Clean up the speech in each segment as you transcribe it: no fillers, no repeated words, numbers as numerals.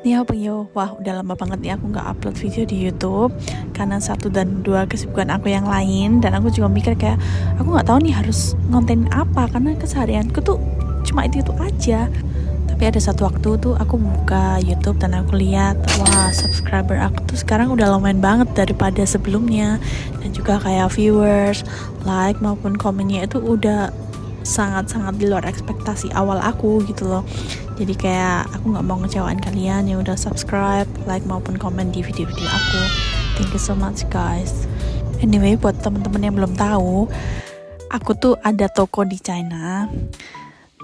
Wah udah lama banget nih aku nggak upload video di YouTube karena satu dan dua kesibukan aku yang lain, dan aku juga mikir kayak aku nggak tahu nih harus ngonten apa karena keseharianku tuh cuma itu aja. Tapi ada satu waktu tuh aku buka YouTube dan aku lihat, wah subscriber aku tuh sekarang udah lumayan banget daripada sebelumnya, dan juga kayak viewers, like maupun komennya itu udah sangat-sangat di luar ekspektasi awal aku gitu loh. Jadi kayak aku nggak mau ngecewain kalian yang udah subscribe, like maupun komen di video-video aku. Thank you so much guys. Anyway, buat teman-teman yang belum tahu, aku tuh ada toko di China,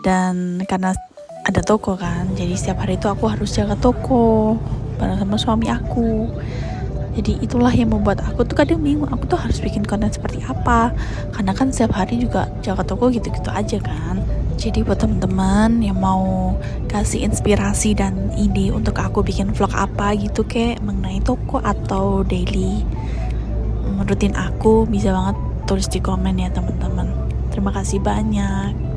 dan karena ada toko kan, jadi setiap hari itu aku harus jaga toko bareng sama suami aku. Jadi itulah yang membuat aku tuh kadang bingung, aku tuh harus bikin konten seperti apa, karena kan setiap hari juga jaga toko gitu-gitu aja kan. Jadi buat teman-teman yang mau kasih inspirasi dan ide untuk aku bikin vlog apa gitu kayak mengenai toko atau daily rutin aku, bisa banget tulis di komen ya teman-teman. Terima kasih banyak.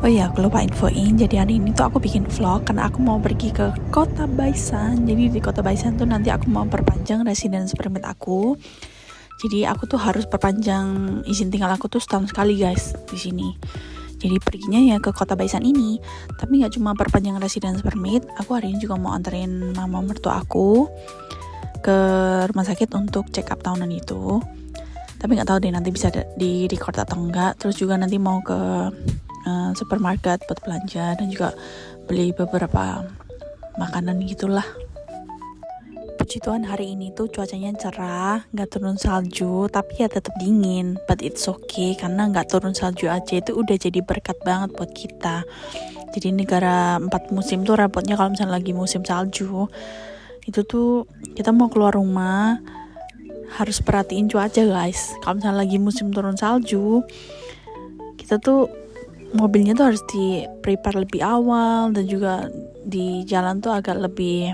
Oh iya, aku lupa infoin, jadi hari ini tuh aku bikin vlog karena aku mau pergi ke Kota Baisan. Jadi di Kota Baisan tuh nanti aku mau perpanjang residence permit aku. Jadi aku tuh harus perpanjang izin tinggal aku tuh setahun sekali guys di sini. Jadi perginya ya ke Kota Baisan ini. Tapi gak cuma perpanjang residence permit, aku hari ini juga mau anterin mama mertua aku ke rumah sakit untuk check up tahunan itu. Tapi gak tahu deh nanti bisa di record atau enggak. Terus juga nanti mau ke supermarket buat belanja dan juga beli beberapa makanan gitulah. Puji Tuhan hari ini tuh cuacanya cerah, gak turun salju, tapi ya tetap dingin, but it's okay karena gak turun salju aja itu udah jadi berkat banget buat kita. Jadi negara 4 musim tuh repotnya kalau misalnya lagi musim salju itu tuh kita mau keluar rumah harus perhatiin cuaca guys. Kalau misalnya lagi musim turun salju, kita tuh mobilnya tuh harus di prepare lebih awal, dan juga di jalan tuh agak lebih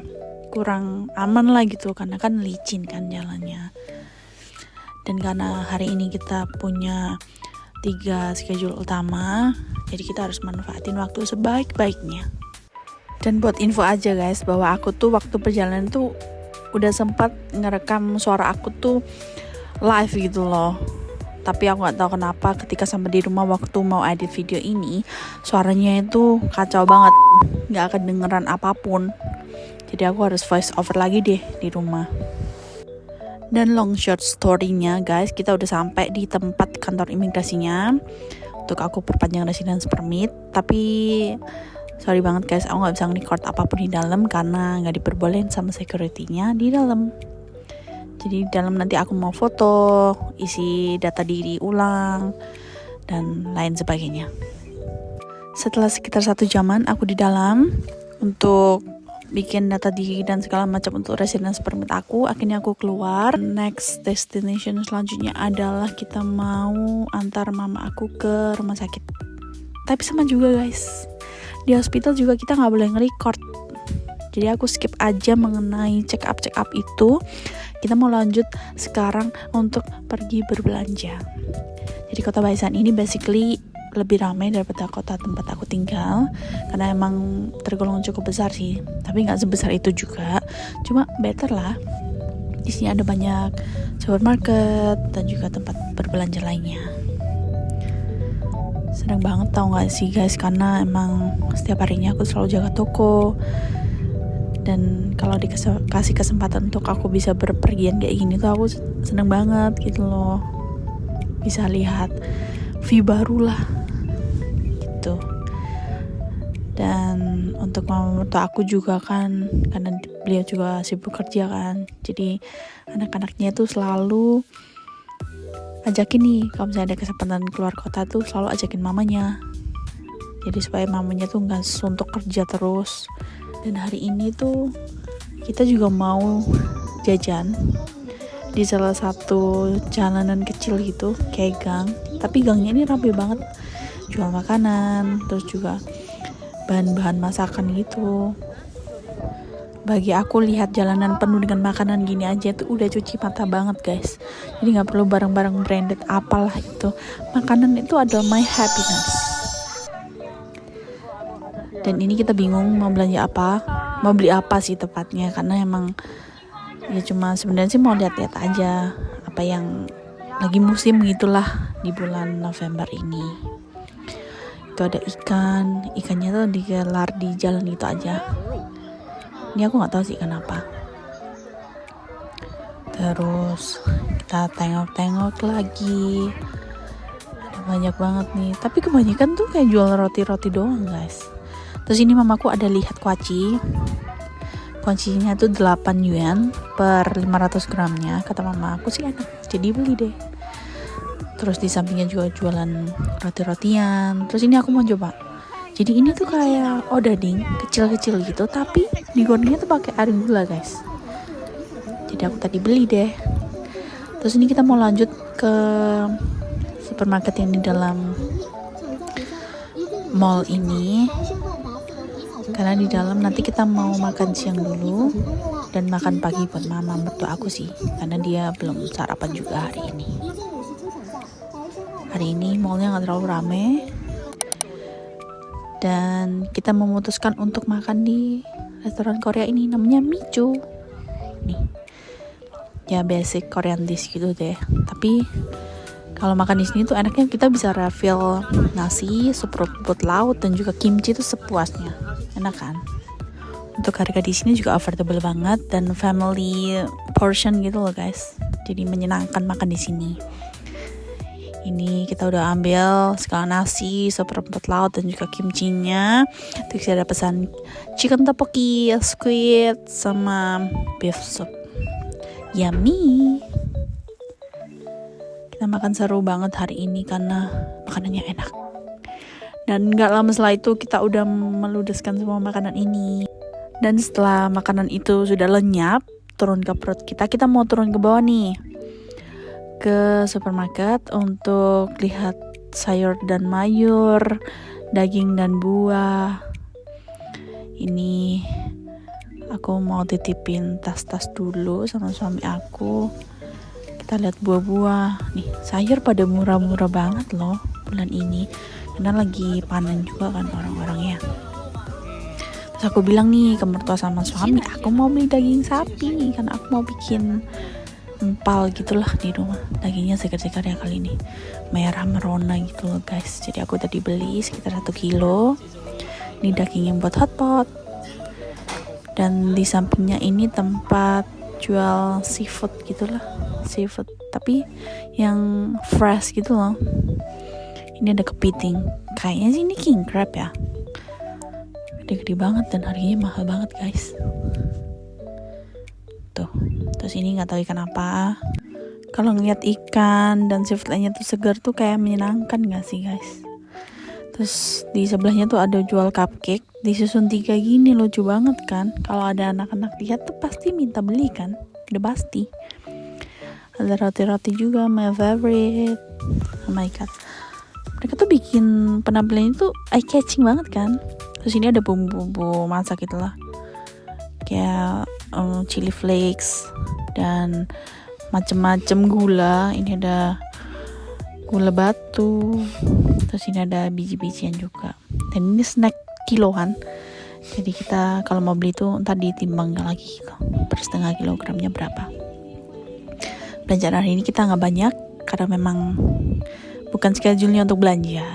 kurang aman lah gitu karena kan licin kan jalannya. Dan karena hari ini kita punya 3 schedule utama, jadi kita harus manfaatin waktu sebaik-baiknya. Dan buat info aja guys, bahwa aku tuh waktu perjalanan tuh udah sempat ngerekam suara aku tuh live gitu loh. Tapi aku gak tahu kenapa ketika sampai di rumah waktu mau edit video ini, suaranya itu kacau banget, gak kedengeran apapun. Jadi aku harus voice over lagi deh di rumah. Dan long short story-nya guys, kita udah sampai di tempat kantor imigrasinya untuk aku perpanjang residence permit. Tapi sorry banget guys, aku gak bisa nge-record apapun di dalam karena gak diperbolehin sama security-nya di dalam. Jadi di dalam nanti aku mau foto, isi data diri ulang, dan lain sebagainya. Setelah sekitar 1 jaman aku di dalam untuk bikin data diri dan segala macam untuk residence permit aku, akhirnya aku keluar. Next destination selanjutnya adalah kita mau antar mama aku ke rumah sakit. Tapi sama juga guys, di hospital juga kita gak boleh nge-record. Jadi aku skip aja mengenai check up itu. Kita mau lanjut sekarang untuk pergi berbelanja. Jadi Kota Baisan ini basically lebih ramai daripada kota tempat aku tinggal karena emang tergolong cukup besar sih, tapi nggak sebesar itu juga, cuma better lah. Di sini ada banyak supermarket dan juga tempat berbelanja lainnya. Senang banget tau nggak sih guys, karena emang setiap harinya aku selalu jaga toko. Dan kalau dikasih kesempatan untuk aku bisa berpergian kayak gini tuh aku seneng banget gitu loh. Bisa lihat view baru lah gitu. Dan untuk mama mertua aku juga kan, karena beliau juga sibuk kerja kan, jadi anak-anaknya tuh selalu ajakin nih kalau misalnya ada kesempatan keluar kota tuh selalu ajakin mamanya. Jadi supaya mamanya tuh gak suntuk kerja terus. Dan hari ini tuh kita juga mau jajan di salah satu jalanan kecil gitu, kayak gang. Tapi gangnya ini rapi banget, jual makanan, terus juga bahan-bahan masakan gitu. Bagi aku lihat jalanan penuh dengan makanan gini aja tuh udah cuci mata banget guys. Jadi gak perlu barang-barang branded apalah itu. Makanan itu adalah my happiness. Dan ini kita bingung mau belanja apa. mau beli apa sih tepatnya, karena emang ya cuma sebenarnya sih mau lihat-lihat aja apa yang lagi musim gitulah di bulan November ini. Itu ada ikannya tuh digelar di jalan itu aja. Ini aku nggak tahu sih ikan apa. Terus kita tengok-tengok lagi, ada banyak banget nih, tapi kebanyakan tuh kayak jual roti-roti doang guys. Terus ini mamaku ada lihat kuacinya tuh 8 yuan per 500 gramnya. Kata mama aku sih enak, jadi beli deh. Terus di sampingnya juga jualan roti-rotian. Terus ini aku mau coba. Jadi ini tuh kayak odading kecil-kecil gitu, tapi digorengnya tuh pakai air gula guys. Jadi aku tadi beli deh. Terus ini kita mau lanjut ke supermarket yang di dalam mall ini, karena di dalam nanti kita mau makan siang dulu dan makan pagi buat mama mertua aku sih, karena dia belum sarapan juga hari ini. Hari ini mallnya nggak terlalu rame dan kita memutuskan untuk makan di restoran Korea ini, namanya Micho. Nih, ya basic Korean dish gitu deh. Tapi kalau makan di sini tuh enaknya kita bisa refill nasi, sup rumput laut dan juga kimchi tuh sepuasnya. Enak kan? Untuk harga di sini juga affordable banget dan family portion gitu loh guys. Jadi menyenangkan makan di sini. Ini kita udah ambil segala nasi, sup rumput laut dan juga kimchinya. Terus ada pesan chicken tteokbokki, squid sama beef soup. Yummy. Kita makan seru banget hari ini karena makanannya enak. Dan gak lama setelah itu kita udah meludeskan semua makanan ini. Dan setelah makanan itu sudah lenyap, turun ke perut kita mau turun ke bawah nih, ke supermarket untuk lihat sayur dan mayur, daging dan buah. Ini aku mau titipin tas-tas dulu sama suami aku. Kita lihat buah-buah. Nih, sayur pada murah-murah banget loh bulan ini. Karena lagi panen juga kan orang-orangnya. Terus aku bilang nih ke mertua sama suami, aku mau beli daging sapi karena aku mau bikin empal gitulah di rumah. Dagingnya segar-segar ya kali ini, merah merona gitu loh guys. Jadi aku tadi beli sekitar 1 kilo. Ini daging yang buat hotpot. Dan di sampingnya ini tempat jual seafood gitulah, seafood tapi yang fresh gitu loh. Ini ada kepiting, kayaknya sih ini king crab ya, gede-gede banget dan harganya mahal banget guys. Tuh, terus ini nggak tahu ikan apa. Kalau ngeliat ikan dan seafood lainnya tuh segar tuh kayak menyenangkan nggak sih guys. Terus di sebelahnya tuh ada jual cupcake disusun 3 gini, lucu banget kan. Kalau ada anak-anak lihat tuh pasti minta beli kan, udah pasti. Ada roti-roti juga, my favorite. Oh my god, mereka tuh bikin penampilan itu eye catching banget kan. Terus ini ada bumbu-bumbu masak gitulah, kayak chili flakes dan macem-macem gula. Ini ada gula batu, terus ini ada biji-bijian juga. Dan ini snack kiloan, jadi kita kalau mau beli tuh ntar ditimbang lagi per setengah kilogramnya berapa. Belanjaan hari ini kita nggak banyak karena memang bukan schedule-nya untuk belanja.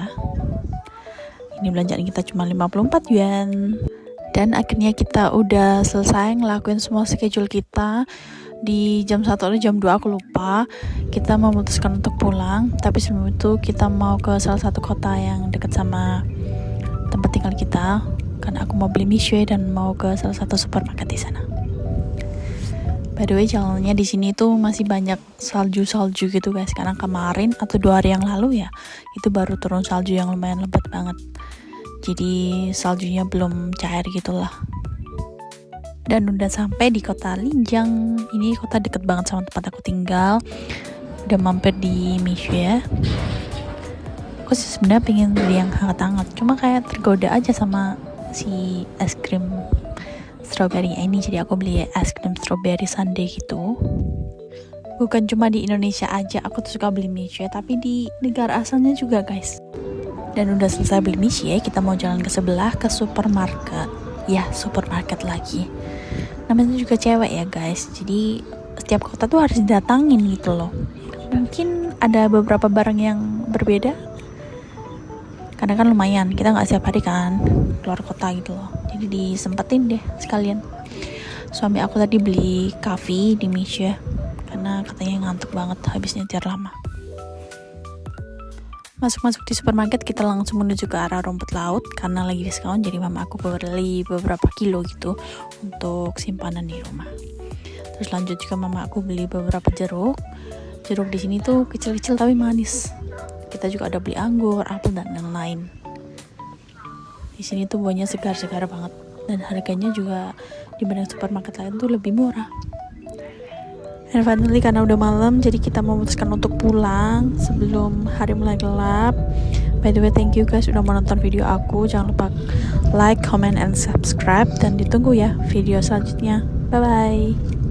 Ini belanjaan kita cuma 54 yuan. Dan akhirnya kita udah selesai ngelakuin semua schedule kita. Di jam 1 atau jam 2 aku lupa, kita memutuskan untuk pulang. Tapi sebelum itu kita mau ke salah satu kota yang dekat sama tempat tinggal kita, karena aku mau beli mishue dan mau ke salah satu supermarket di sana. By the way, jalannya di sini tuh masih banyak salju-salju gitu guys, karena kemarin atau 2 hari yang lalu ya, itu baru turun salju yang lumayan lebat banget. Jadi saljunya belum cair gitulah. Dan udah sampai di kota Linjang. Ini kota deket banget sama tempat aku tinggal. Udah mampir di mishue ya. Aku sih sebenarnya pengen beli yang hangat-hangat, cuma kayak tergoda aja sama si es krim strawberry ini. Jadi aku beli es krim strawberry sundae gitu. Bukan cuma di Indonesia aja aku tuh suka beli mishue, tapi di negara asalnya juga guys. Dan udah selesai beli mishue, kita mau jalan ke sebelah ke supermarket. ya supermarket lagi. Namanya juga cewek ya guys, jadi setiap kota tuh harus didatangin gitu loh. Mungkin ada beberapa barang yang berbeda, karena kan lumayan, kita nggak setiap hari kan keluar kota gitu loh, jadi disempetin deh sekalian. Suami aku tadi beli coffee di Misha karena katanya ngantuk banget habis nyetir lama. Masuk-masuk di supermarket, kita langsung menuju ke arah rumput laut karena lagi diskon, jadi mama aku beli beberapa kilo gitu untuk simpanan di rumah. Terus lanjut juga mama aku beli beberapa jeruk di sini tuh kecil-kecil tapi manis. Kita juga ada beli anggur, apel, dan lain-lain. Di sini tuh buahnya segar-segar banget dan harganya juga dibanding supermarket lain tuh lebih murah. And finally, karena udah malam, jadi kita memutuskan untuk pulang sebelum hari mulai gelap. By the way, thank you guys udah menonton video aku. Jangan lupa like, comment, and subscribe. Dan ditunggu ya video selanjutnya. Bye-bye.